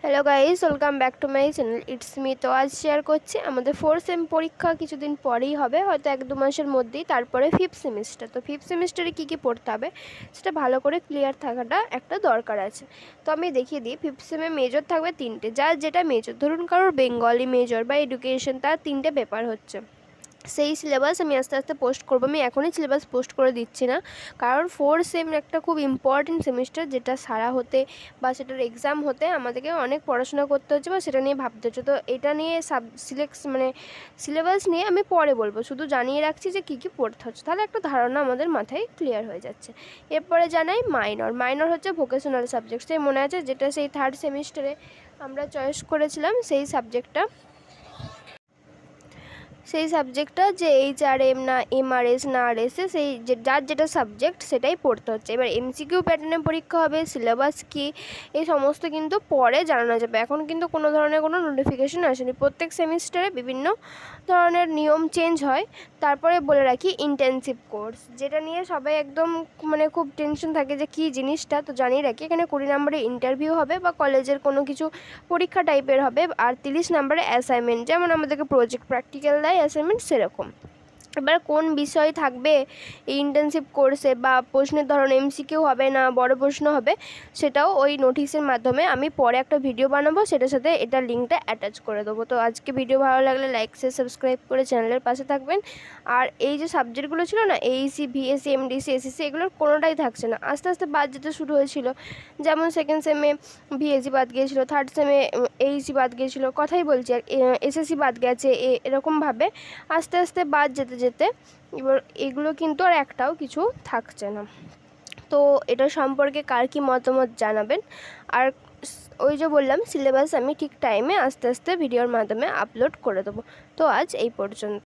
Hello guys, welcome back to my channel it's me. তো আজ share করছি আমাদের 4th সেম পরীক্ষা কিছুদিন পরেই হবে, হয়তো 1-2 মাসের মধ্যেই। তারপরে 5th সেমিস্টার। তো 5th সেমিস্টারে কী কী পড়তে হবে সেটা ভালো করে ক্লিয়ার থাকাটা একটা দরকার আছে। তো আমি দেখিয়ে দিই। 5th সেমে মেজর থাকবে 3টে, যার যেটা মেজর, ধরুন কারোর বেঙ্গলি মেজর বা এডুকেশন, তার 3টে পেপার হচ্ছে। সেই সিলেবাস আমি আস্তে আস্তে পোস্ট করবো। আমি এখনই সিলেবাস পোস্ট করে দিচ্ছি না, কারণ 4th সেম একটা খুব ইম্পর্টেন্ট সেমিস্টার, যেটা সারা হতে বা সেটার এক্সাম হতে আমাদেরকে অনেক পড়াশোনা করতে হচ্ছে বা সেটা নিয়ে ভাবতে হচ্ছে। তো এটা নিয়ে সিলেবাস নিয়ে আমি পরে বলবো, শুধু জানিয়ে রাখছি যে কী কী পড়তে হচ্ছে, তাহলে একটা ধারণা আমাদের মাথায় ক্লিয়ার হয়ে যাচ্ছে। এরপরে জানাই মাইনর হচ্ছে ভোকেশনাল সাবজেক্ট। সেই মনে আছে, যেটা সেই 3rd সেমিস্টারে আমরা চয়েস করেছিলাম, সেই সাবজেক্টটা যে HRM না MRS না RSA, সেই যার যেটা সাবজেক্ট সেটাই পড়তে হচ্ছে। এবার MCQ প্যাটার্নে পরীক্ষা হবে, সিলেবাস কি, এই সমস্ত কিন্তু পরে জানানো যাবে। এখন কিন্তু কোনো ধরনের কোনো নোটিফিকেশন আসেনি। প্রত্যেক সেমিস্টারে বিভিন্ন ধরনের নিয়ম চেঞ্জ হয়। তারপরে বলে রাখি, ইন্টেনসিভ কোর্স, যেটা নিয়ে সবাই একদম খুব টেনশন থাকে যে কী জিনিসটা। তো জানিয়ে রাখি, এখানে 20 নম্বরে ইন্টারভিউ হবে বা কলেজের কোনো কিছু পরীক্ষা টাইপের হবে, আর 30 নম্বরে অ্যাসাইনমেন্ট, যেমন আমাদেরকে প্রজেক্ট প্র্যাকটিক্যাল দেয় অ্যাসাইনমেন্ট, সেরকম। এবার কোন বিষয় থাকবে এই ইন্টার্নশিপ কোর্সে বা প্রশ্নের ধরন MCQ হবে না বড় প্রশ্ন হবে, সেটাও ওই নোটিশের মাধ্যমে আমি পরে একটা ভিডিও বানাবো, সেটার সাথে এটার লিঙ্কটা অ্যাটাচ করে দেবো। তো আজকে ভিডিও ভালো লাগলে লাইক শেয়ার সাবস্ক্রাইব করে চ্যানেলের পাশে থাকবেন। আর এই যে সাবজেক্টগুলো ছিল না, AEC VSC MDC SSC, এগুলোর কোনোটাই থাকছে না, আস্তে আস্তে বাদ যেতে শুরু হয়েছিল। যেমন 2nd সেমে VSC বাদ গিয়েছিলো, 3rd সেমে AEC বাদ গিয়েছিলো, কথাই বলছি। আর SSC বাদ গেছে, এরকমভাবে আস্তে আস্তে বাদ যেতে যেতে এবার এগুলো কিন্তু আর একটাও কিছু থাকছে না। তো এটা সম্পর্কে কার কী মতামত জানাবেন। আর ওই যে বললাম, সিলেবাস আমি ঠিক টাইমে আস্তে আস্তে ভিডিওর মাধ্যমে আপলোড করে দেবো। তো আজ এই পর্যন্ত।